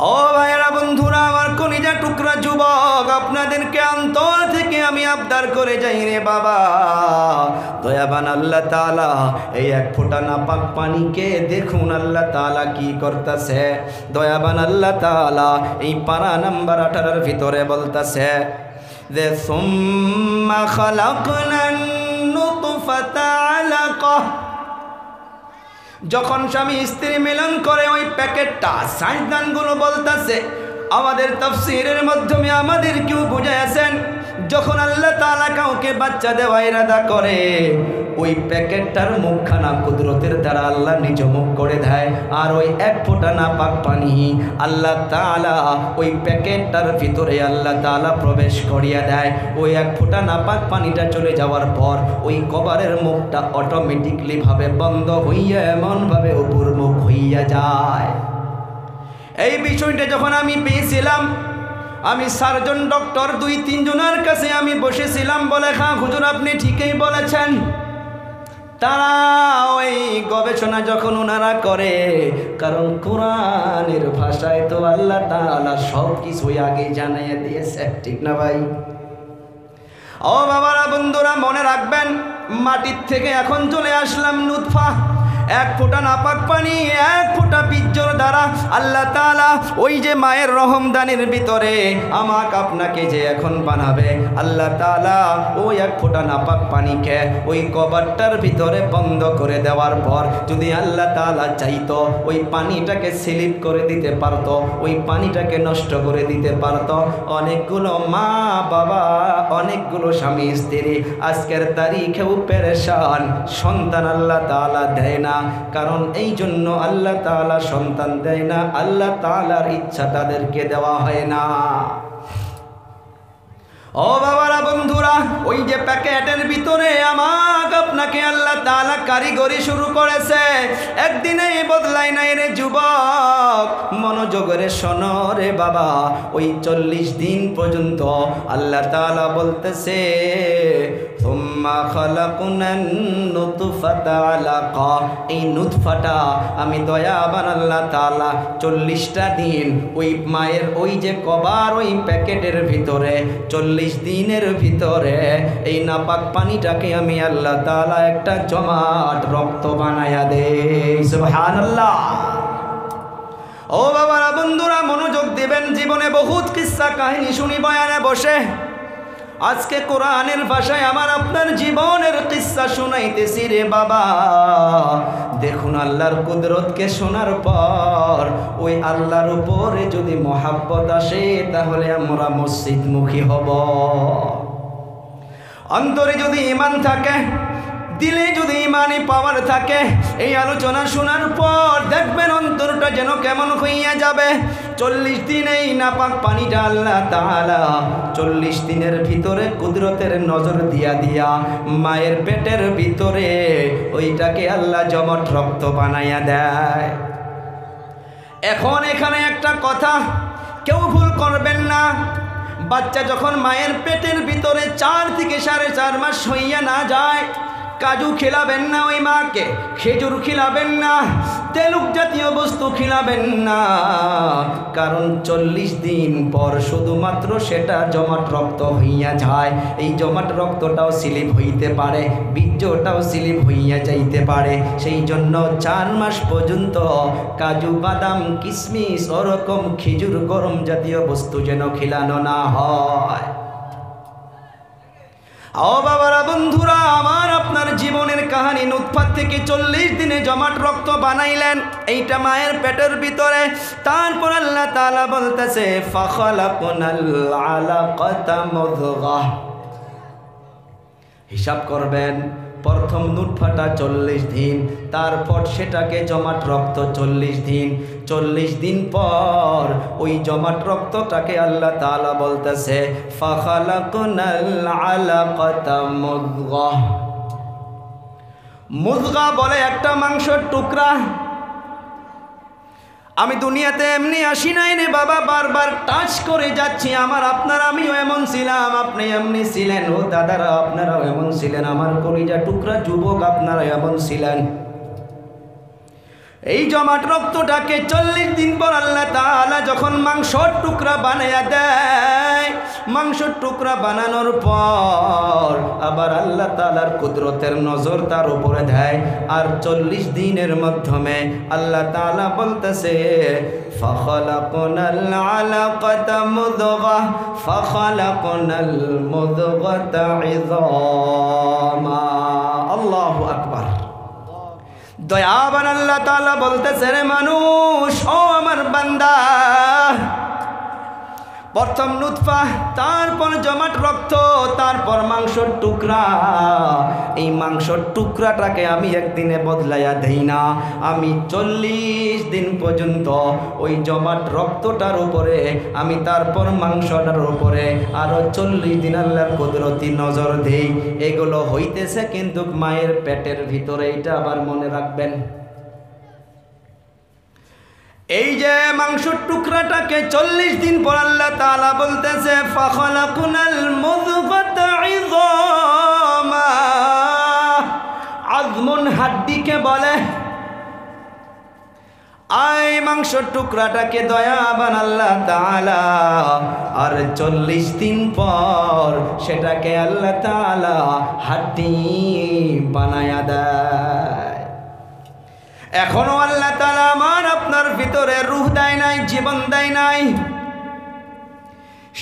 ও ভাইরা বন্ধুরা আমার কলিজা টুকরা যুবক, আপনাদেরকে অন্তর থেকে আমি আবদার করে যাই রে বাবা, দয়াবান আল্লাহ তাআলা এই এক ফোঁটা নাপাক পানিকে দেখুন আল্লাহ তাআলা কি করতেছে। দয়াবান আল্লাহ তাআলা এই পারা নাম্বার 18 ভিতরে বলতেছে যে সুম্মা খালাকনান নুতফাতা আলাকা, যখন স্বামী স্ত্রী মিলন করে ওই প্যাকেটটা, সাইন্সদানগুলো বলতেছে, আমাদের তাফসীরের মাধ্যমে আমাদেরকেও বুঝাইছেন, যখন আল্লাহ তাআলা কাউকে বাচ্চা দেওয়ার ইরাদা করে ওই প্যাকেটটার মুখখানা কুদরতের দ্বারা আল্লাহ নিজ মুখ করে দেয়, আর ওই এক ফোঁটা নাপাক পানি আল্লাহ তাআলা ওই প্যাকেটটার ভিতরে আল্লাহ তাআলা প্রবেশ করিয়ে দেয়। ওই এক ফোঁটা নাপাক পানিটা চলে যাওয়ার পর ওই কভারের মুখটা অটোমেটিকলি ভাবে বন্ধ হইয়া এমনভাবে উপরমুখ হইয়া যায়। এই বিষয়টা যখন আমি পেয়েছিলাম, আমি সার্জন ডক্টর 2-3 জনের কাছে আমি বসেছিলাম, বলে হ্যাঁ হুজুর আপনি ঠিকই বলেছেন। তারা ওই গবেষণা যখন ওনারা করে, কারণ কোরআনের ভাষায় তো আল্লাহ তাআলা সব কিছুই আগে জানিয়ে দিয়েছে, ঠিক না ভাই? ও বাবারা বন্ধুরা মনে রাখবেন, মাটির থেকে এখন চলে আসলাম নুতফা, এক ফোঁটা নাপাক পানি, এক ফোঁটা বীর্যর দ্বারা আল্লাহ তাআলা ওই যে মায়ের রহমদানের ভিতরে আমাকে আপনাকে যে এখন বানাবে, আল্লাহ তাআলা ওই এক ফোঁটা নাপাক পানিকে ওই কভারটার ভিতরে বন্ধ করে দেওয়ার পর যদি আল্লাহ তাআলা চাইতো ওই পানিটাকে স্লিপ করে দিতে পারতো, ওই পানিটাকে নষ্ট করে দিতে পারতো। অনেকগুলো মা বাবা, অনেকগুলো স্বামী স্ত্রী আজকের তারিখেও পেরেশান, সন্তান আল্লাহ তাআলা দেয় না। কারণ এই জন্য আল্লাহ তাআলা সন্তান দেয় না, আল্লাহ তাআলার ইচ্ছা তাদেরকে দেওয়া হয় না। ও বাবারা বন্ধুরা, ওই যে প্যাকেটের ভিতরে আমাকে আপনাকে আল্লাহ তাআলা কারিগরি শুরু করেছে, একদিনেই বদলাই নাই রে যুবক, মনোযোগরে শোনো রে বাবা। ওই 40 দিন পর্যন্ত আল্লাহ তাআলা বলতেছে সুম্মা খালাকনান নুতফাতা আলাকা, এই নুতফাটা আমি দয়াবান আল্লাহ তাআলা 40টা দিন ওই মায়ের ওই যে কভার ওই প্যাকেটের ভিতরে 40 দিনের ভিতরে এই নাপাক পানিটাকে আমি আল্লাহ তাআলা একটা জমাট রক্ত বানায়া দেই। সুবহানাল্লাহ। ও বাবারা বন্ধুরা মনোযোগ দিবেন, জীবনে বহুত কিস্সা কাহিনী শুনি বয়ানে বসে, আজকে কোরআনের ভাষায় আমার আপনার জীবনের কিস্সা শোনাইতেছি রে বাবা। দেখুন আল্লাহর কুদরতকে শোনার পর ওই আল্লাহর উপরে যদি মহাব্বত আসে তাহলে আমরা মসজিদমুখী হব। অন্তরে যদি ঈমান থাকে, দিলে যদি ঈমানি পাওয়ার থাকে, এই আলোচনা শোনার পর দেখবেন অন্তরটা যেন কেমন হইয়া যাবে। 40 দিন এই নাপাক পানিটা আল্লাহ তাআলা 40 দিনের ভিতরে কুদরতের নজর দিয়া দিয়া মায়ের পেটের ভিতরে ওইটাকে আল্লাহ জমাট রক্ত বানাইয়া দেয়। এখন এখানে একটা কথা কেউ ভুল করবেন না, বাচ্চা যখন মায়ের পেটের ভিতরে 4 থেকে 4.5 মাস হইয়া না যায়, কাজু খিলাবেন না ওই মাকে, খেজুর খিলাবেন না, তেলুক জাতীয় বস্তু খিলাবেন না, কারণ 40 দিন পর শুধুমাত্র সেটা জমাট রক্ত হইয়া যায়। এই জমাট রক্তটাও স্লিপ হইতে পারে, বীর্যটাও স্লিপ হইয়া যাইতে পারে। সেই জন্য 4 মাস পর্যন্ত কাজু বাদাম কিশমিশ ওরকম খেজুর গরম জাতীয় বস্তু যেন খিলানো না হয়। ও বাবারা বন্ধুরা, আমার আপনার জীবনের কাহিনী নুতফা থেকে 40 দিনে জমাট রক্ত বানাইলেন এইটা মায়ের পেটের ভিতরে। তারপর আল্লাহ তাআলা বলতেছে ফাখালাকনাল আলাকাতা মুদগাহ। হিসাব করবেন, প্রথম নুতফাটা 40 দিন, তারপর সেটাকে জমাট রক্ত 40 দিন, 40 দিন পর ওই জমাট রক্তটাকে আল্লাহ তাআলা বলতেছে ফাখালাকনাল আলাকাতা মুদগাহ। মুদগা বলে একটা মাংসের টুকরা। আমি দুনিয়াতে এমনি আসি নাই রে বাবা, বারবার টাচ করে যাচ্ছি। আমার আপনারা, আমিও এমন ছিলাম, আপনি এমনি ছিলেন, ও দাদারা আপনারাও এমন ছিলেন, আমার কলিজা টুকরা যুবক আপনারা এমন ছিলেন। এই জমাট রক্তটাকে 40 দিন পর আল্লাহ তাআলা যখন মাংসর টুকরা বানায়া দেয়, মাংসর টুকরা বানানোর পর আবার আল্লাহ তাআলার কুদরতের নজর তার উপরে দেয়। আর 40 দিনের মাধ্যমে আল্লাহ তাআলা বলতেছে ফাখালাকনাল আলাকাতা মুদগা ফাখালাকনাল মুদগাতা ইযামা। আল্লাহু আকবার। দয়াবান আল্লাহ তাআলা বলতেছে, রে মানুষ, ও আমার বান্দা, প্রথম নুতফা, তারপর জমাট রক্ত, তারপর মাংসর টুকরা। এই মাংসর টুকরাটাকে আমি একদিনে বদলাইয়া দেই না, আমি 40 দিন পর্যন্ত ওই জমাট রক্তটার উপরে, আমি তারপর মাংসটার উপরে আরো 40 দিন আল্লাহর কুদরতি নজর দেই। এগুলো হইতেছে কিন্তু মায়ের পেটের ভিতরে, এটা আবার মনে রাখবেন। এই যে মাংসের টুকরাটাকে 40 দিন পর আল্লাহ তাআলা বলতেছে ফাখালাকুনাল মুযগাতা ইযামা। আযমুন হাড্ডিকে বলে। এই মাংসের টুকরাটাকে দয়াবান আল্লাহ তাআলা আর 40 দিন পর সেটাকে আল্লাহ তাআলা হাড্ডি বানায়া দেয়। এখনো আল্লাহ তাআলা আমার আপনার ভিতরে রূহ দেয় নাই, জীবন দেয় নাই।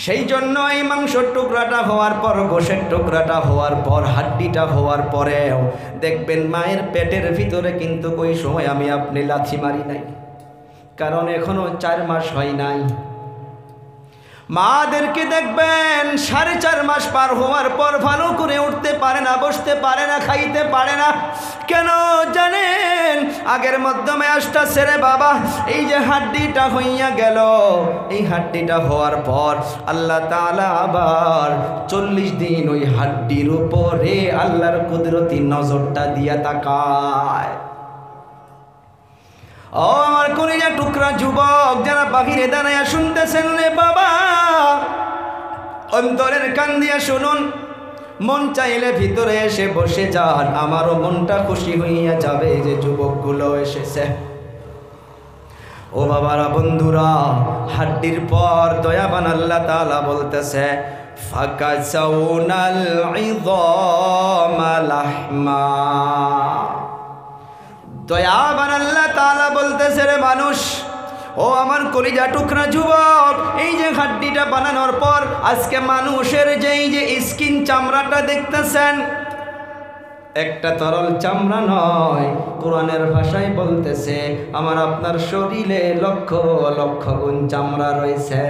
সেই জন্য এই মাংসের টুকরাটা হওয়ার পর, গোশের টুকরাটা হওয়ার পর, হাড্ডিটা হওয়ার পরেও দেখবেন মায়ের পেটের ভিতরে কিন্তু ওই সময় আমি আপনি লাথি মারি নাই, কারণ এখনো 4 মাস হয় নাই। মাদেরকে দেখবেন 4.5 মাস পার হওয়ার পর ভালো করে উঠতে পারে না, বসতে পারে না, খাইতে পারে না। কেন জানেন? আগের মাধ্যমে আসতেছে রে বাবা, এই যে হাড্ডিটা হইয়া গেল, এই হাড্ডিটা হওয়ার পর আল্লাহ তাআলা আবার 40 দিন ওই হাড্ডির উপরে আল্লাহর কুদরতি নজরটা দিয়া তাকায়। ও আমার কলিজা টুকরা যুবক যারা বাহিরে দাঁড়াইয়া শুনতেছেন রে বাবা, অন্তরের কান দিয়া শুনুন। মন চাইলে ভিতরে এসে বসে যান, আমারও মনটা খুশি হইয়া যাবে যে যুবকগুলো এসেছে। ও বাবারা, বন্ধুরা, হাড্ডির পর দয়াবান আল্লাহ তাআলা বলতেছে ফাকাসাউনাল ইযামা লাহমা। দয়াবান আল্লাহ তাআলা বলতেছে, রে মানুষ, ও আমার কলিজা টুকরা যুবক, এই যে হাড্ডিটা বানানোর পর আজকে মানুষের যে এই যে স্কিন, চামড়াটা দেখতেছেন, একটা তরল চামড়া নয়, কোরআনের ভাষায় বলতেছে আমার আপনার শরীরে লক্ষ লক্ষ গুণ চামড়া রয়েছে।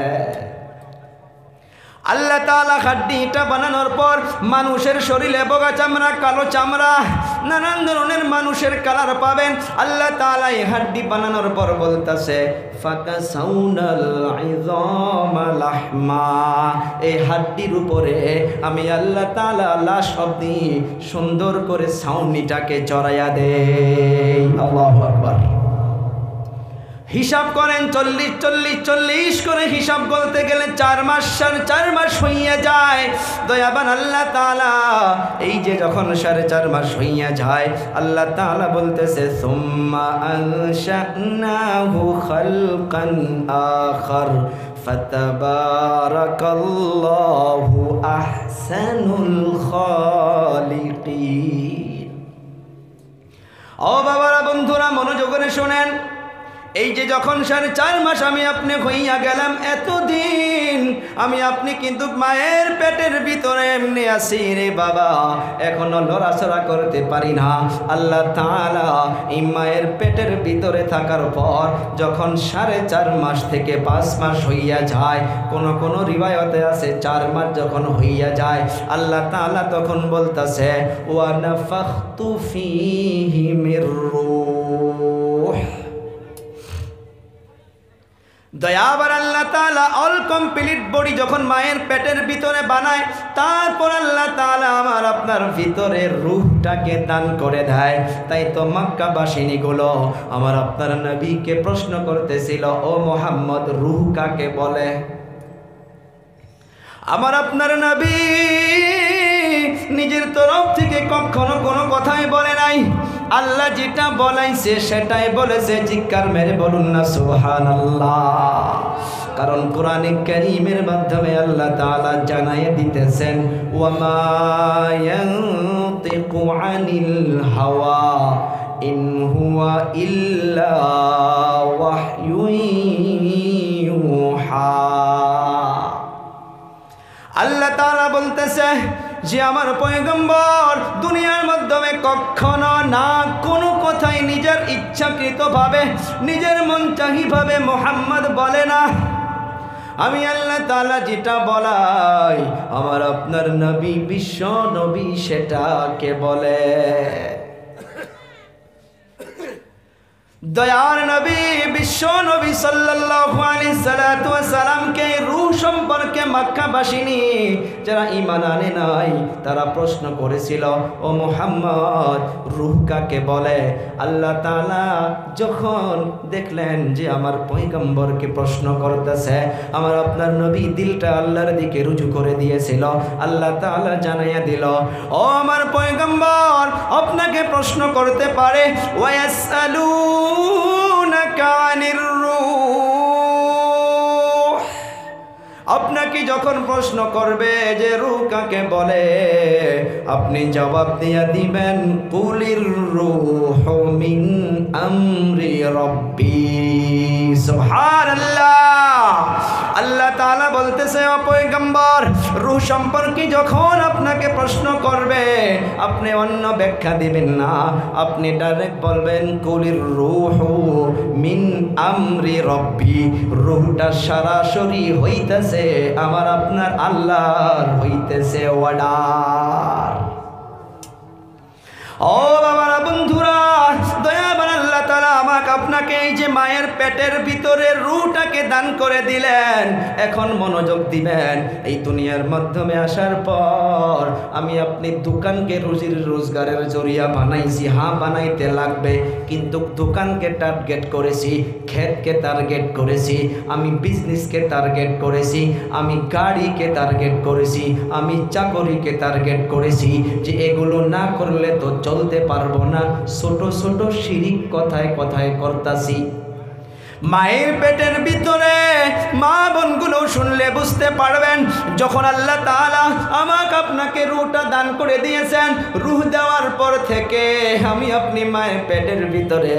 আল্লাহ তাআলা হাড্ডিটা বানানোর পর মানুষের শরীরে বোগা চামড়া, কালো চামড়া, নানান ধরনের মানুষের কালার পাবেন। আল্লাহ তাআলা এই হাড্ডি বানানোর পর বলতেছে ফাকাসাউনাল ইযামা লাহমা। এই হাড্ডির উপরে আমি আল্লাহ তাআলা লাশ অবধি সুন্দর করে ছাউনিটাকে চড়াইয়া দেই। আল্লাহু আকবার। হিসাব করেন, 40 করে হিসাব করতে গেলে 4 মাস, 4.5 মাস হইয়া যায়। দয়াবান আল্লাহ তাআলা এই যে যখন 4.5 মাস হইয়া যায়, আল্লাহ তাআলা বলতেছে সুম্মা আনশানাহু খালকান আখার ফাতাবারাকাল্লাহু আহসানুল খালিকিন। ও বাবারা, বন্ধুরা, মনোযোগ করে শোনেন। এই যে যখন 4.5 মাস আমি আপনি হইয়া গেলাম, এতদিন আমি আপনি কিন্তু মায়ের পেটের ভিতরে এমনি আছি রে বাবা, এখনো লড়াচড়া করতে পারি না। আল্লাহ তাআলা এই মায়ের পেটের ভিতরে থাকার পর যখন 4.5 মাস থেকে 5 মাস হইয়া যায়, কোন কোন রিওয়ায়াতে আছে 4 মাস যখন হইয়া যায়, আল্লাহ তাআলা তখন বলতেছে ওয়া নাফাখতু ফীহি মির রূহ। দয়াবার আল্লাহ তাআলা অল কমপ্লিট বডি যখন মায়ের পেটের ভিতরে বানায়, তারপর আল্লাহ তাআলা আমার আপনার ভিতরে রূহটাকে দান করে দেয়। তাই তো মক্কাবাসিনীগুলো আমার আপনার নবীকে প্রশ্ন করতেছিল, ও মুহাম্মদ, রূহ কাকে বলে? আমার আপনার নবী নিজের তরফ থেকে কখনো কোনো কথাই বলে নাই। আল্লাহ যেটা বলাইছে সেটাই বলেছে। চিৎকার মেরে বলুন না সুবহানাল্লাহ। কারণ কোরআনে কারীমের মাধ্যমে আল্লাহ তাআলা জানায়ে দিতেছেন ওয়ামা ইয়ানতিকু আনিল হাওয়া ইন হুয়া ইল্লা ওয়াহয়ুন ইউহা। আল্লাহ তাআলা বলতেছে যে আমার পয়গম্বর দুনিয়ার মাধ্যমে কখনো না কোনো কথাই নিজের ইচ্ছাকৃতভাবে নিজের মন চাহিভাবে মুহাম্মদ বলে না। আমি আল্লাহ তাআলা যেটা বলাই আমার আপনার নবী বিশ্ব নবী সেটাকে বলে। দয়ার নবী বিশ্ব নবী সাল্লাল্লাহু আলাইহি সাল্লাতু ওয়াস সালামকে রূহ সম্পর্কে মক্কাবাসিনী যারা ঈমান আনে নাই তারা প্রশ্ন করেছিল ও মুহাম্মদ রূহ কাকে বলে? আল্লাহ তাআলা যখন দেখলেন যে আমার পয়গম্বরকে প্রশ্ন করতেছে, আমার আপনার নবী দিলটা আল্লাহর দিকে রুজু করে দিয়েছিল। আল্লাহ তাআলা জানাইয়া দিল ও আমার পয়গম্বর আপনাকে প্রশ্ন করতে পারে ওয়ায়াসআলু আপনাকে যখন প্রশ্ন করবে যে রূহ কাকে বলে আপনি জবাব দিয়া দিবেন কুলির রূহু মিন আমরি রব্বি। সুবহানাল্লাহ। আল্লাহ তাআলা বলতেছে ও পয়গম্বর রূহ সম্পর্কে যখন আপনাকে প্রশ্ন করবে আপনি অন্য ব্যাখ্যা দিবেন না, আপনি ডাইরেক্ট বলবেন কুলির রূহু মিন আমরি রব্বি। রূহটা সরাসরি হইতেছে আমার আপনার আল্লাহর হইতেছে অর্ডার। ও বাবারা বন্ধুরা দয়াবান আল্লাহ তাআলা আমাকে আপনাকে এই যে মায়ের পেটের ভিতরে রূহটাকে দান করে দিলেন, এখন মনোযোগ দিবেন। এই দুনিয়ার মাধ্যমে আসার পর আমি আপনি দোকানকে রুজির রোজগারের জরিয়া বানাইছি, হ্যাঁ বানাইতে লাগবে, কিন্তু দোকানকে টার্গেট করেছি, ক্ষেতকে টার্গেট করেছি, আমি বিজনেসকে টার্গেট করেছি, আমি গাড়িকে টার্গেট করেছি, আমি চাকরিকে টার্গেট করেছি যে এগুলো না করলে তো চলতে পারবো না। ছোট ছোট শিরিক কথায় কথায় করতাছি। মায়ের পেটের ভিতরে মা বোনগুলো শুনলে বুঝতে পারবেন যখন আল্লাহ তাআলা আমাকে আপনাকে রূহটা দান করে দিয়েছেন, রূহ দেওয়ার পর থেকে আমি আপনি মায়ের পেটের ভিতরে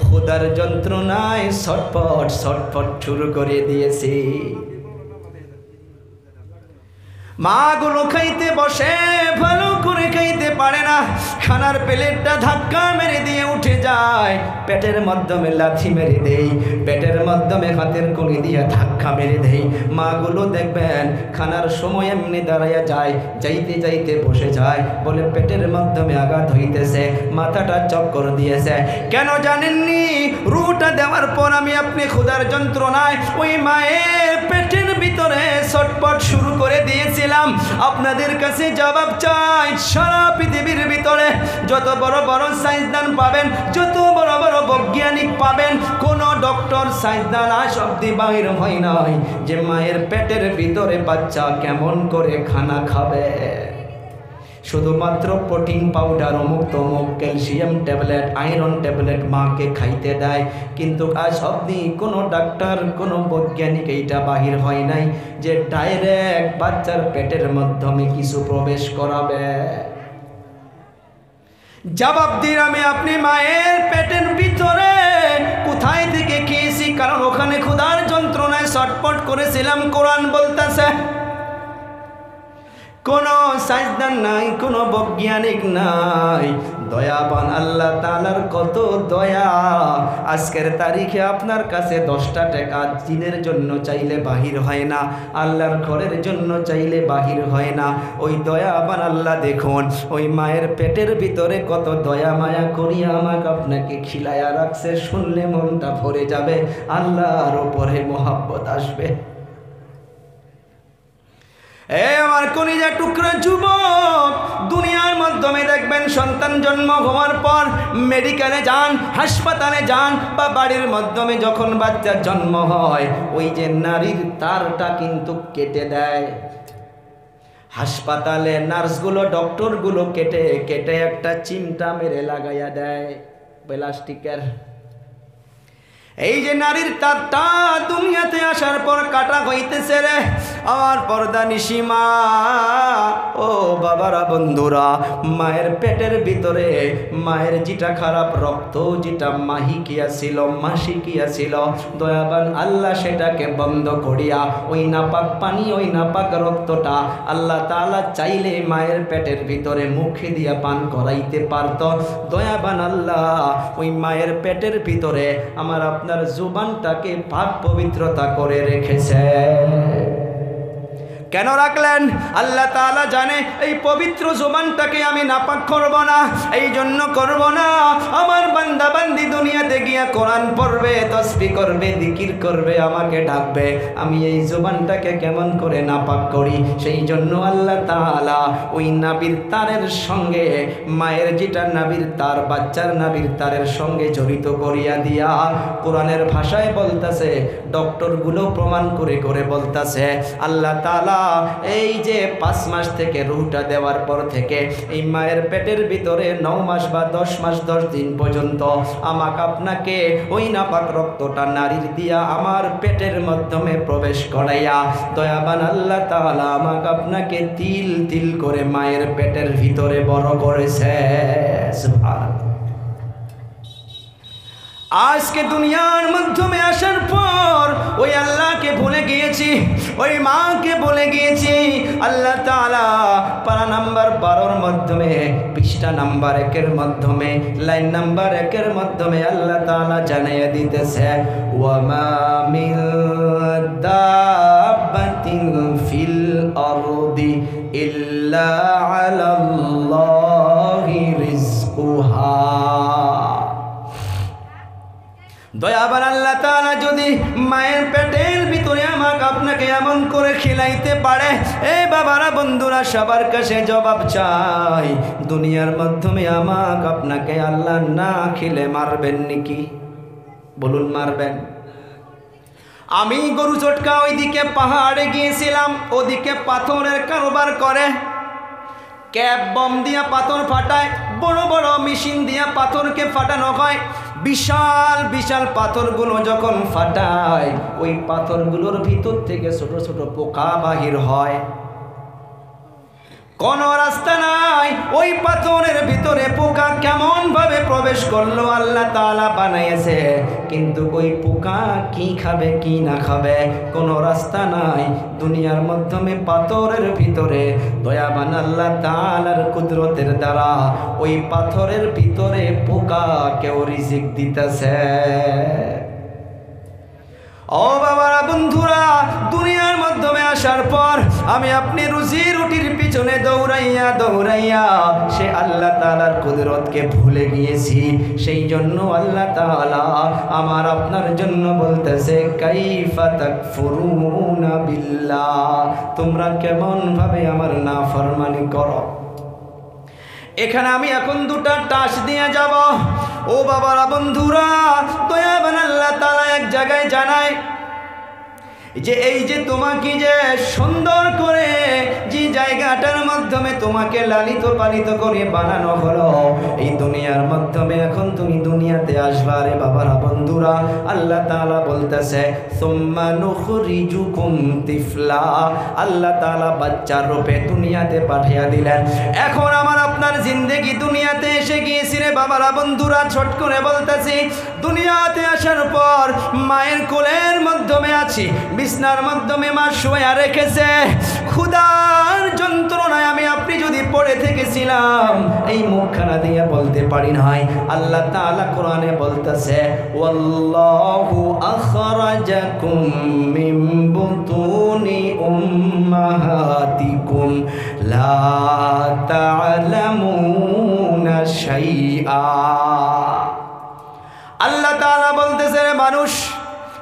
ক্ষুধার যন্ত্রণায় ছটফট ছটফট শুরু করে দিয়েছি। মাগুলো খাইতে বসে ভালো করে খাইতে পারে না, খানার প্লেটটা ধাক্কা মেরে দিয়ে উঠে যায়, পেটের মাধ্যমে লাথি মেরে দেই, পেটের মাধ্যমে হাতের কড়ি দিয়ে ধাক্কা মেরে দেই। মাগুলো দেখবেন খানার সময় এমনি দাঁড়াইয়া যায়, যাইতে যাইতে বসে যায়, বলে পেটের মাধ্যমে আঘাত হইতেছে, মাথাটা চক্কর দিয়েছে। কেন জানেননি? রূহটা দেওয়ার পর আমি আপনি ক্ষুধার যন্ত্রণায় ওই মায়ের পেটের ভিতরে ছটপট শুরু করে দিয়েছিলাম। আপনাদের কাছে জবাব চাই, সারা পৃথিবীর ভিতরে যত বড় বড় সায়েন্সদান পাবেন, যত বড় বড় বৈজ্ঞানিক পাবেন, কোন ডক্টর সায়েন্সদান আজ অব্দি বাহির হয় নাই যে মায়ের পেটের ভিতরে বাচ্চা কেমন করে খানা খাবে। শুধুমাত্র প্রোটিন পাউডার, অমুক তমুক, ক্যালসিয়াম ট্যাবলেট, আয়রন ট্যাবলেট মাকে খাইতে দেয়, কিন্তু আজ অবধি কোনো ডাক্তার কোনো বৈজ্ঞানিক এইটা বাহির হয় নাই যে ডাইরেক্ট বাচ্চার পেটের মাধ্যমে কিছু প্রবেশ করাবে। জবাব দিন আমি আপনি মায়ের পেটের ভিতরে কোথায় থেকে খেয়েছি, কারণ ওখানে ক্ষুধার যন্ত্রণায় ছটফট করেছিলাম। কোরআন বলতেছে কোনো সায়েন্সদান নাই, কোনো বৈজ্ঞানিক নাই, দয়াবান আল্লাহ তাআলার কত দয়া। আজকের তারিখে আপনার কাছে 10টা টাকা দিনের জন্য চাইলে বাহির হয় না, আল্লাহর ঘরের জন্য চাইলে বাহির হয় না। ওই দয়াবান আল্লাহ দেখুন ওই মায়ের পেটের ভিতরে কত দয়া মায়া করিয়া আমাকে আপনাকে খিলায়া রাখছে, শুনলে মনটা ভরে যাবে, আল্লাহর উপরে মহব্বত আসবে। আমার কলিজা টুকরা যুবক, দুনিয়ার মাধ্যমে দেখবেন সন্তান জন্ম হওয়ার পর মেডিকেলে যান, হাসপাতালে যান, বা বাড়ির মাধ্যমে যখন বাচ্চার জন্ম হয় ওই যে নারীর তারটা কিন্তু কেটে দেয়। হাসপাতালে নার্সগুলো ডক্টরগুলো কেটে কেটে একটা চিমটা মেরে লাগাইয়া দেয় প্লাস্টিকের। এই যে নারীর তারটা দুনিয়াতে আসার পর কাটা হইতেছে রে আমার পর্দা নিশিমা, ও বাবারা বন্ধুরা, মায়ের পেটের ভিতরে মায়ের যেটা খারাপ রক্ত, যেটা মাহিকিয়া ছিল, মাসিকিয়া ছিল, দয়াবান আল্লাহ সেটাকে বন্ধ করিয়া ওই নাপাক পানি, ওই নাপাক রক্তটা আল্লাহ তাআলা চাইলে মায়ের পেটের ভিতরে মুখে দিয়া পান করাইতে পারত। দয়াবান আল্লাহ ওই মায়ের পেটের ভিতরে আমার আপনার জুবানটাকে পাক পবিত্রতা করে রেখেছে। কেন রাখলেন? আল্লাহ তাআলা জানে এই পবিত্র জুবানটাকে আমি নাপাক করব না, এই জন্য করব না। আমার বান্দা বান্দি দুনিয়াতে গিয়া কোরআন পড়বে, তাসবিহ করবে, জিকির করবে, আমাকে ডাকবে, আমি এই জুবানটাকে কেমন করে নাপাক করি? সেই জন্য আল্লাহ তাআলা ওই নাবির তারের সঙ্গে মায়ের যেটা নাবির তার, বাচ্চার নাবির তারের সঙ্গে জড়িত করিয়া দিয়া কোরআনের ভাষায় বলতাছে, ডক্টরগুলো প্রমাণ করে করে বলতাছে, আল্লাহ তাআলা এই যে 5 মাস থেকে রুহটা দেওয়ার পর থেকে এই মায়ের পেটের ভিতরে 9 মাস বা 10 মাস 10 দিন পর্যন্ত আমাকে আপনাকে ওই নাপাক রক্তটা নারীর দিয়া আমার পেটের মাধ্যমে প্রবেশ করাইয়া দয়াবান আল্লাহ তাআলা আমাকে আপনাকে তিল তিল করে মায়ের পেটের ভিতরে বড় করেছে। সুবহানাল্লাহ। আজকে দুনিয়ার মাধ্যমে আসার পর ওই আল্লাহকে ভুলে গিয়েছি, ওই মাকে ভুলে গিয়েছি। আল্লাহ তাআলা পারা নাম্বার 12 মাধ্যমে, পৃষ্ঠা নাম্বার 1 মাধ্যমে, লাইন নাম্বার 1 মাধ্যমে আল্লাহ তাআলা জানিয়ে দিতেছে, ওয়ামা মিন দাব্বাতিন ফিল আরদি ইল্লা আলাল্লাহি রিজকুহা। দয়াবান আল্লাহ তাআলা যদি মায়ের পেটের ভিতরে আমাকে আপনাকে এমন করে খিলাইতে পারে, এ বাবারা বন্ধুরা সবার কাছে জবাব চাই, দুনিয়ার মাধ্যমে আমাকে আপনাকে আল্লাহ না খিলে মারবেন নাকি? বলুন মারবেন? আমি গরু চটকা ওইদিকে পাহাড়ে গিয়েছিলাম, ওদিকে পাথরের কারবার করে, ক্যাপ বম দিয়া পাথর ফাটায়, বড় বড় মেশিন দিয়া পাথরকে ফাটানো হয়। বিশাল বিশাল পাথরগুলো যখন ফাটায় ওই পাথরগুলোর ভিতর থেকে ছোট ছোট পোকা বাহির হয়। কোন রাস্তা নাই, ওই পাথরের ভিতরে পোকা কেমন ভাবে প্রবেশ করলো আল্লাহ তাআলা বানাইছে, কিন্তু ওই পোকা কি খাবে কি না খাবে কোনো রাস্তা নাই। দুনিয়ার মাধ্যমে পাথরের ভিতরে দয়াবান আল্লাহ তাআলার কুদরতের দ্বারা ওই পাথরের ভিতরে পোকা কেউ রিজিক দিতেছে। ও বাবারা বন্ধুরা, দুনিয়ার মাধ্যমে আসার পর আমি আপনি রুজি রুটির পিছনে দৌড়াইয়া দৌড়াইয়া সে আল্লাহ তাআলার কুদরতকে ভুলে গিয়েছি। সেই জন্য আল্লাহ তাআলা আমার আপনার জন্য বলতেছে, কাইফা তাকফুরুনা বিল্লাহ, তোমরা কেমন ভাবে আমার নাফরমানি করো। এখানে আমি এখন 2টা টাচ দিয়ে যাব। ও বাবারা বন্ধুরা, দয়াবান আল্লাহ তাআলা এক জায়গায় জানায় যে এই যে তোমাকে যে সুন্দর করে যে জায়গাটার মাধ্যমে তোমাকে লালিত পালিত করে বানানো হলো, এই দুনিয়ার মাধ্যমে এখন তুমি দুনিয়াতে আসবা রে বাবারা বন্ধুরা। আল্লাহ তাআলা বলতেছে, সুম্মা নুখরিজুকুম তিফলা, আল্লাহ তাআলা বাচ্চার রূপে দুনিয়াতে পাঠিয়ে দিলেন। এখন আমার আপনার জিন্দেগি দুনিয়াতে এসে গিয়েছি রে বাবারা বন্ধুরা। ছোট করে বলতেছি, দুনিয়াতে আসার পর মায়ের কোলের মাধ্যমে আছি, বিছনার মাধ্যমে মা শুয়ে রেখেছে। ক্ষুধার যন্ত্রণায় আমি আপনি যদি পড়ে থেকেছিলাম, এই মুখখানা দিয়ে বলতে পারি নাই। আল্লাহ তাআলা কোরআনে বলতেছে, ওয়াল্লাহু আখরাজাকুম মিন বুতুনি উম্মাহাতিকুম লা তা'লামুনা শাইআ। আল্লাহ তাআলা বলতেছে, রে মানুষ,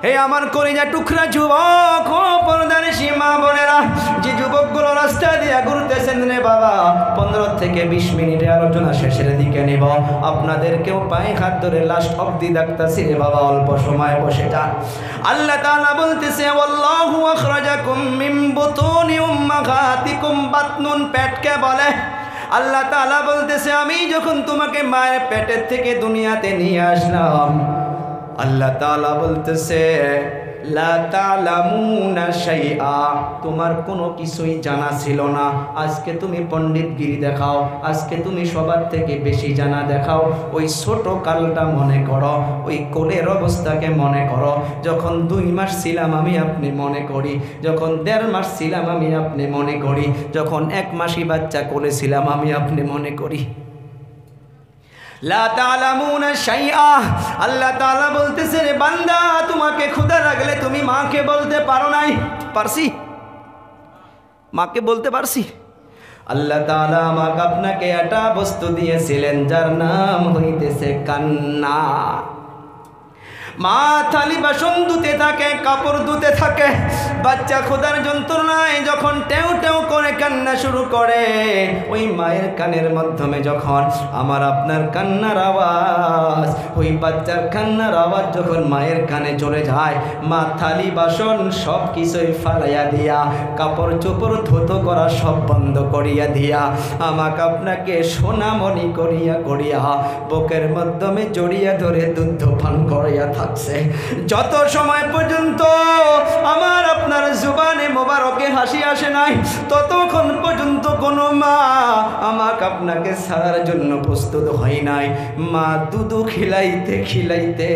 হে আমার কলিজা টুকরা যুবক ও পর্দার প্রবাসী মা বোনেরা, যে যুবকগুলো রাস্তা দিয়ে ঘুরতেছেন রে বাবা, 15 থেকে 20 মিনিটের আলোচনা শেষের দিকে নেব, আপনাদেরকেও পায়ে হাত ধরে লাস্ট অবধি ডাকতাছি রে বাবা, অল্প সময় বসে যান। আল্লাহ তাআলা বলতেছে, ওয়াল্লাহু আখরাজাকুম মিন বুতুনি উম্মাহাতিকুম, বাতনুন পেটকে বলে। আল্লাহ তাআলা বলতেছে, আমি যখন তোমাকে মায়ের পেটের থেকে দুনিয়াতে নিয়ে আসলাম, আল্লাহ তাআলা বলতেছে লা তা'লামুনা শাইআ, তোমার কোনো কিছুই জানা ছিল না, আজকে তুমি পণ্ডিতগিরি দেখাও, আজকে তুমি সবার থেকে বেশি জানা দেখাও। ওই ছোট কালটা মনে করো, ওই কোলের অবস্থাকে মনে করো, যখন 2 মাস ছিলাম আমি আপনি মনে করি, যখন 1.5 মাস ছিলাম আমি আপনি মনে করি, যখন 1 মাসই বাচ্চা কোলে ছিলাম আমি আপনি মনে করি। লা তা'লামুনা শাইআ, আল্লাহ তাআলা বলতেছে রে বান্দা, তোমাকে ক্ষুধা লাগলে তুমি মাকে বলতে পারো নাই? পারছি, মাকে বলতে পারছি। আল্লাহ তাআলা আমাকে আপনাকে একটা বস্তু দিয়েছিলেন যার নাম হইতেছে কান্না। মা থালি বাসন ধুতে থাকে, কাপড় ধুতে থাকে, বাচ্চা ক্ষুধার যন্ত্রণায় যখন টেউ টেউ করে কান্না শুরু করে, ওই মায়ের কানের মাধ্যমে যখন আমার আপনার কান্নার আওয়াজ, ওই বাচ্চার কান্নার আওয়াজ যখন মায়ের কানে চলে যায়, মা থালি বাসন সব কিছুই ফালাইয়া দিয়া, কাপড় চোপড় ধুতো করা সব বন্ধ করিয়া দিয়া, আমাকে আপনাকে সোনামণি করিয়া করিয়া বুকের মাধ্যমে জড়িয়া ধরে দুধ পান করিয়া থাকে। যত সময় পর্যন্ত আমার আপনার জুবানে মোবারকে হাসি আসে নাই, ততক্ষণ পর্যন্ত কোনো মা আমাকে আপনাকে ছাড়ার জন্য প্রস্তুত হয় নাই। মা দুধু খিলাইতে খিলাইতে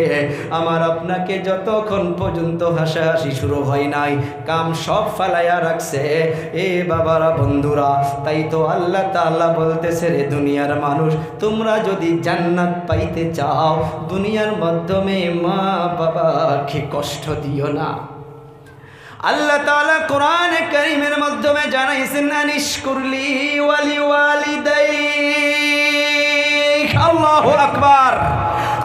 আমার আপনাকে যতক্ষণ পর্যন্ত হাসাহাসি শুরু হয় নাই, কাম সব ফালাইয়া রাখছে। এ বাবারা, বন্ধুরা, তাই তো আল্লাহ তাআলা বলতেছে, রে দুনিয়ার মানুষ, তোমরা যদি জান্নাত পাইতে চাও, দুনিয়ার মাধ্যমে মা বাবাকে কষ্ট দিও না। আল্লাহ তাআলা কোরআনে কারীমের মাধ্যমে জানাইছেন, আনিশকুরলি ওয়ালি ওয়ালিদাইক। আল্লাহু আকবার।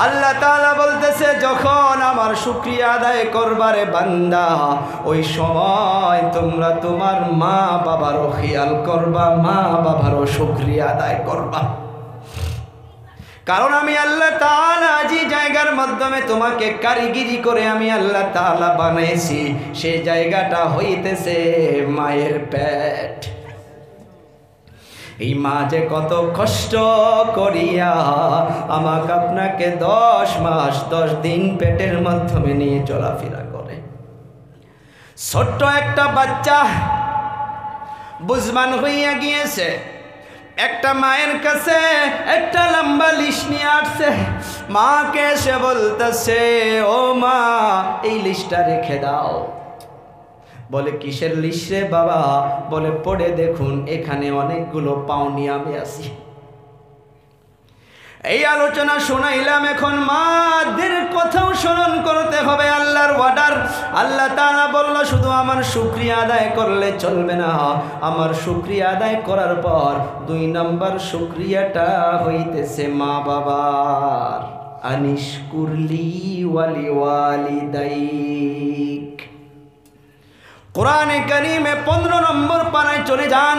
আল্লাহ তাআলা বলতেছে, যখন আমার শুকরিয়া আদায় করবারে বান্দা, ওই সময় তোমরা তোমার মা বাবারও খেয়াল করবা, মা বাবারও শুকরিয়া আদায় করবা। কারণ আমি আল্লাহ তাআলা যে জায়গার মাধ্যমে তোমাকে কারিগরি করে আমি আল্লাহ তাআলা বানাইছি, সেই জায়গাটা হইতেছে মায়ের পেট। এই মা যে কত কষ্ট করিয়া আমাকে আপনাকে 10 মাস 10 দিন পেটের মাধ্যমে নিয়ে চলাফেরা করে। ছোট্ট একটা বাচ্চা বুঝবান হইয়া গিয়েছে, একটা মায়ের কাছে একটা লম্বা লিস্ট নিয়ে আসছে, মাকে এসে বলতেছে, ও মা, এই লিস্টটা রেখে দাও। বলে, কিসের লিস্ট রে বাবা? বলে, পড়ে দেখুন, এখানে অনেকগুলো পাওনি আমি আছি। এই আলোচনা শোনাইলাম, এখন মাদের কথাও স্মরণ করতে হবে, আল্লাহর অর্ডার। আল্লাহ তাআলা বলল, শুধু আমার শুকরিয়া আদায় করলে চলবে না, আমার শুকরিয়া আদায় করার পর 2 নম্বর শুকরিয়াটা হইতেছে মা বাবার। আনিশকুরলি ওয়ালি ওয়ালিদাইক। কোরআনে কারীমে 15 নম্বর পারায় চলে যান,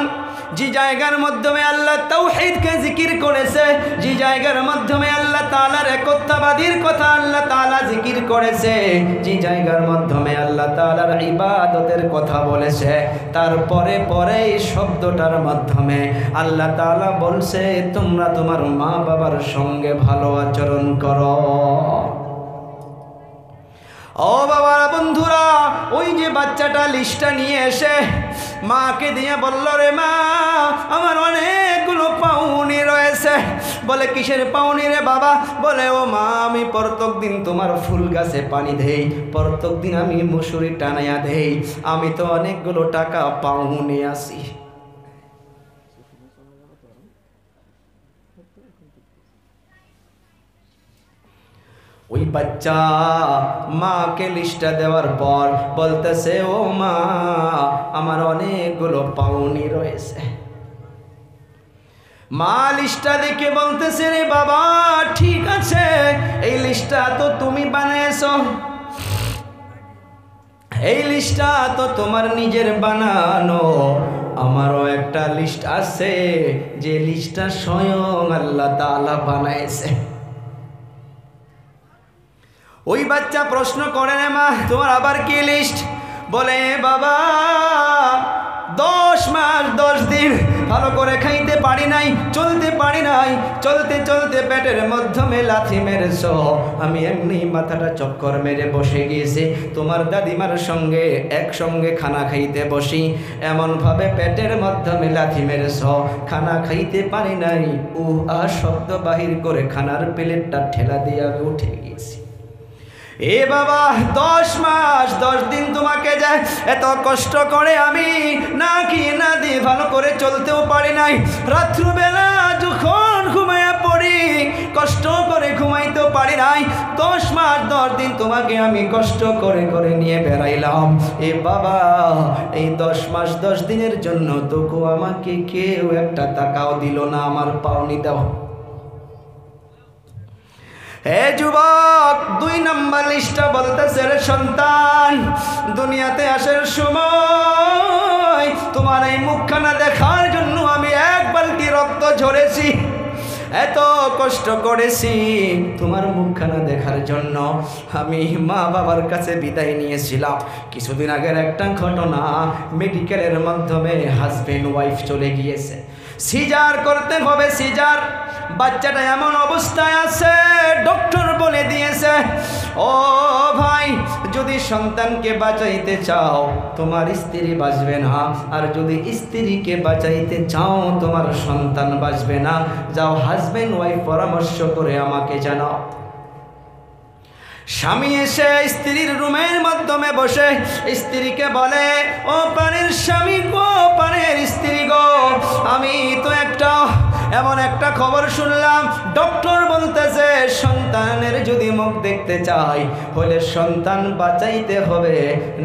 যে জায়গার মাধ্যমে আল্লাহ তাওহীদকে জিকির করেছে, যে জায়গার মাধ্যমে আল্লাহ তাআলার একত্ববাদীর কথা আল্লাহ তাআলা জিকির করেছে, যে জায়গার মাধ্যমে আল্লাহ তাআলার ইবাদতের কথা বলেছে, তারপরে পরে এই শব্দটার মাধ্যমে আল্লাহ তাআলা বলছে, তোমরা তোমার মা বাবার সঙ্গে ভালো আচরণ করো। ও বাবারা, বন্ধুরা, ওই যে বাচ্চাটা লিস্টটা নিয়ে এসে মাকে দিয়ে বলল, রে মা, আমার অনেকগুলো পাউনি রয়েছে। বলে, কিসের পাউনি রে বাবা? বলে, ও মা, আমি প্রত্যেক দিন তোমার ফুল গাছে পানি দেই, প্রত্যেক দিন আমি মুসুরি টানাইয়া দেই, আমি তো অনেকগুলো টাকা পাউনি আছি। ওই বাচ্চা মাকে লিস্টটা দেওয়ার পর বলতেছে, ও মা, আমার অনেকগুলো পাউনি রয়েছে। মা লিস্টটা দেখে বলতেছে, রে বাবা, ঠিক আছে, এই লিস্টটা তো তুমি বানিয়েছো, এই লিস্টটা তো তোমার নিজের বানানো, আমারও একটা লিস্ট আছে যে লিস্টটা স্বয়ং আল্লাহ তাআলা বানাইছে। ওই বাচ্চা প্রশ্ন করে, রে মা তোমার আবার কি লিস্ট? বলে বাবা 10 মাস 10 দিন ভালো করে খাইতে পারি নাই, চলতে পারি নাই, চলতে চলতে পেটের মাধ্যমে লাথি মেরেছ, আমি এমনি মাথাটা চক্কর মেরে বসে গিয়েছি, তোমার দাদিমার সঙ্গে একসঙ্গে খানা খাইতে বসি, এমনভাবে পেটের মাধ্যমে লাথি মেরেছ, খানা খাইতে পারি নাই, শব্দ বাহির করে খানার প্লেটটা ঠেলা দিয়ে আমি উঠে গিয়েছি। এ বাবা 10 মাস 10 দিন তোমাকে যায় এত কষ্ট করে আমি না কি না দিয়ে ভালো করে চলতেও পারি নাই, রাত্রিবেলা যখন ঘুমাইয়া পড়ি কষ্ট করে ঘুমাইতেও পারি নাই, 10 মাস 10 দিন তোমাকে আমি কষ্ট করে করে নিয়ে বেড়াইলাম। এ বাবা এই 10 মাস 10 দিনের জন্য তোকে আমাকে কেউ একটা টাকাও দিল না আমার পাওনি দাও। হে যুবক 2 নম্বর লিস্টটা বলতেছে, রে সন্তান দুনিয়াতে আসার সময় তোমার এই মুখখানা দেখার জন্য আমি 1 বালতি রক্ত ঝরেছি, এত কষ্ট করেছি তোমার মুখখানা দেখার জন্য। আমি মা বাবার কাছে বিদায় নিয়েছিলাম। কিছুদিন আগের একটা ঘটনা, মেডিকেলের মাধ্যমে হাজবেন্ড ওয়াইফ চলে গিয়েছে, সিজার করতে হবে, সিজার। বাচ্চাটা এমন অবস্থায় আছে, ডক্টর বলে দিয়েছে ও ভাই যদি সন্তানকে বাঁচাইতে চাও তোমার স্ত্রী বাঁচবে না, আর যদি স্ত্রীকে বাঁচাইতে চাও তোমার সন্তান বাঁচবে না, যাও হাজবেন্ড ওয়াইফ পরামর্শ করে আমাকে জানাও। স্বামী এসে স্ত্রীর রুমের মাধ্যমে বসে স্ত্রীকে বলে, ও পানের স্বামী গো, পানের স্ত্রী গো, আমি তো এমন একটা খবর শুনলাম, ডক্টর বলতেছে সন্তানের যদি মুখ দেখতে চাই হলে সন্তান বাঁচাইতে হবে,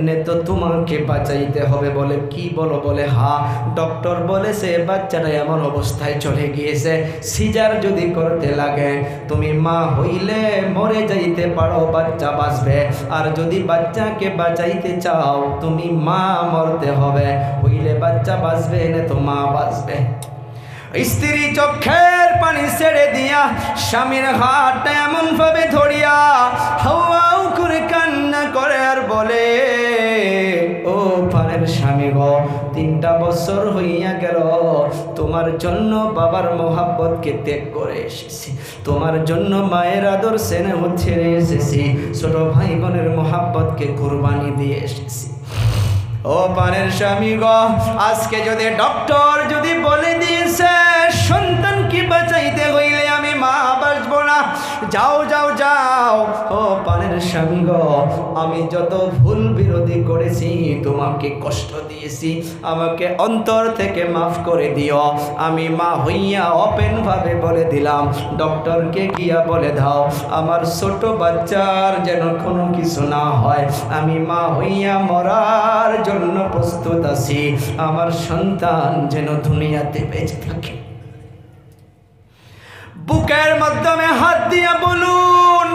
নে তো তোমাকে বাঁচাইতে হবে। বলে কি বলো? বলে হ্যাঁ, ডক্টর বলেছে বাচ্চাটা এমন অবস্থায় চলে গিয়েছে, সিজার যদি করতে লাগে তুমি মা হইলে মরে যাইতে পারো, বাচ্চা বাঁচবে, আর যদি বাচ্চাকে বাঁচাইতে চাও তুমি মা মরতে হবে, হইলে বাচ্চা বাঁচবে না তো মা বাঁচবে। স্ত্রী চোখের পানি ছেড়ে দিয়া স্বামীর হাতটা এমন ভাবে ধরিয়া হাউ করে কান্না করে আর বলে, ও পানের স্বামী গো, 3টা বছর হইয়া গেল তোমার জন্য বাবার মোহাব্বতকে ত্যাগ করে এসেছি, তোমার জন্য মায়ের আদর স্নেহ ছেড়ে এসেছি, ছোট ভাই বোনের মোহাব্বতকে কুরবানি দিয়ে এসেছি। ও পানের স্বামী গো, আজকে যদি ডক্টর যদি বলে দিয়েছে সন্তানকে বাঁচাইতে হইলে আমি মা বাঁচবো না, যাও যাও যাও। ও পানের স্বামী গো, আমি যত ভুল বিরোধী করেছি, তোমাকে কষ্ট দিয়েছি, আমাকে অন্তর থেকে মাফ করে দিও। আমি মা হইয়া ওপেন ভাবে বলে দিলাম, ডক্টরকে গিয়া বলে দাও আমার ছোট বাচ্চার যেন কোনো কিছু না হয়, আমি মা হইয়া মরার জন্য প্রস্তুত আছি, আমার সন্তান যেন দুনিয়াতে বেঁচে থাকে। বুকের মাধ্যমে হাত দিয়া বলুন,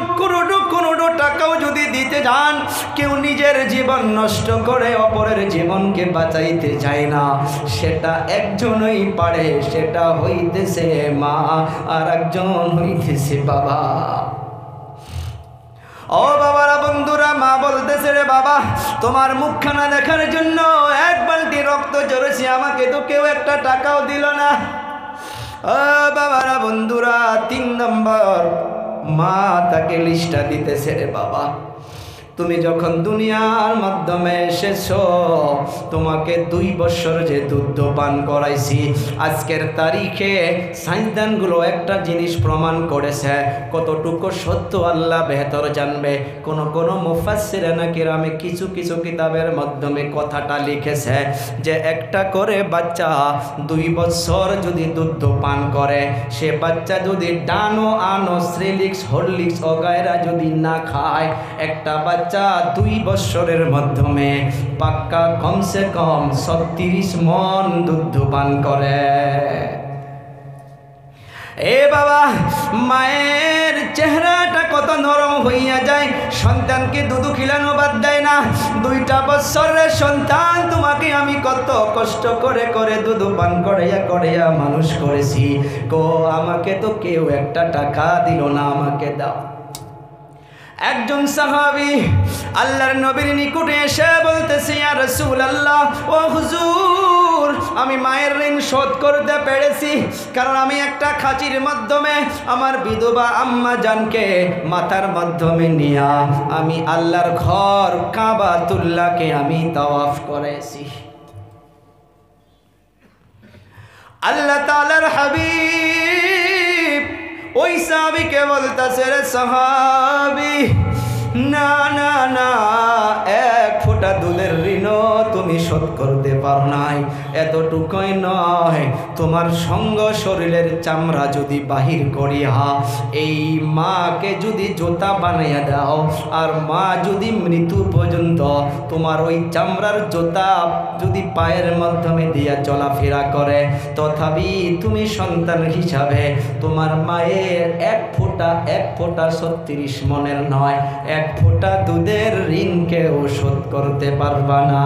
কোনোটো টাকাও যদি দিতে যান, কেউ নিজের জীবন নষ্ট করে অপরের জীবনকে বাঁচাইতে চায় না, সেটা একজনই পারে, সেটা হইতেছে মা, আর একজন হইতেছে বাবা। ও বাবারা বন্ধুরা, মা বলতেছে, রে বাবা তোমার মুখখানা দেখার জন্য 1 বালতি রক্ত ঝরেছি, আমাকে তো কেউ একটা টাকাও দিল না। ও বাবারা বন্ধুরা, 3 নম্বর মা তাকে লিস্টটা দিতেছে, রে বাবা তুমি যখন দুনিয়ার মাধ্যমে এসেছো তোমাকে 2 বছর যে দুধ পান করাইছি, আজকের তারিখে সাইন্সদানগুলো একটা জিনিস প্রমাণ করেছে, কতটুকু সত্য আল্লাহ বেহতর জানবে। কোন মুফাসসিরিনে কিরামে কিছু কিছু কিতাবের মাধ্যমে কথাটা লিখেছে যে একটা করে বাচ্চা 2 বছর যদি দুধ পান করে, সে বাচ্চা যদি ডানো আনো শ্রেলিক্স হরলিক্স অগায়রা যদি না খায়, একটা বাচ্চা 2 বছরের মাধ্যমে পাক্কা কমসে কম 36 মণ দুধ পান করে। এ বাবা, মায়ের চেহারাটা কত নরম হইয়া যায়, সন্তানকে দুধু খিলানো বাদ দেয় না। 2টা বছরের সন্তান তোমাকে আমি কত কষ্ট করে করে দুধু পান করাইয়া মানুষ করেছি, আমাকে তো কেউ একটা টাকা দিল না, আমাকে দাও। একজন সাহাবী আল্লাহর নবীর নিকটে এসে বলতেছে, ইয়া রাসূলুল্লাহ, ও হুজুর, আমি মায়ের ঋণ শোধ করতে পেরেছি, কারণ আমি একটা খাঁচির মাধ্যমে আমার বিধবা আম্মা জানকে মাথার মাধ্যমে নিয়া আমি আল্লাহর ঘর কাবাতুল্লাহকে আমি তাওয়াফ করেছি। আল্লাহ তাআলার হাবিব ওই সাহাবীকে বলতেছে, রে সাহাবী, না না না, 1 ফোঁটা দুধের ঋণও তুমি শোধ করতে পারো নাই। এতটুকুই নয়, তোমার সঙ্গ শরীরের চামড়া যদি বাহির করিয়া এই মাকে যদি জোতা বানাইয়া দাও, আর মা যদি মৃত্যু পর্যন্ত তোমার ওই চামড়ার জোতা যদি পায়ের মাধ্যমে দিয়া চলাফেরা করে, তথাপি তুমি সন্তান হিসাবে তোমার মায়ের 1 ফোঁটা 36 মনের নয়, 1 ফোঁটা দুধের ঋণকেও শোধ করতে পারবা না।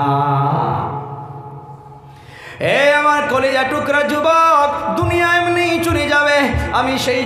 এ আমার কলিজা টুকরা যুবক, দুনিয়া এমনি চলে যাবে। আমি সেই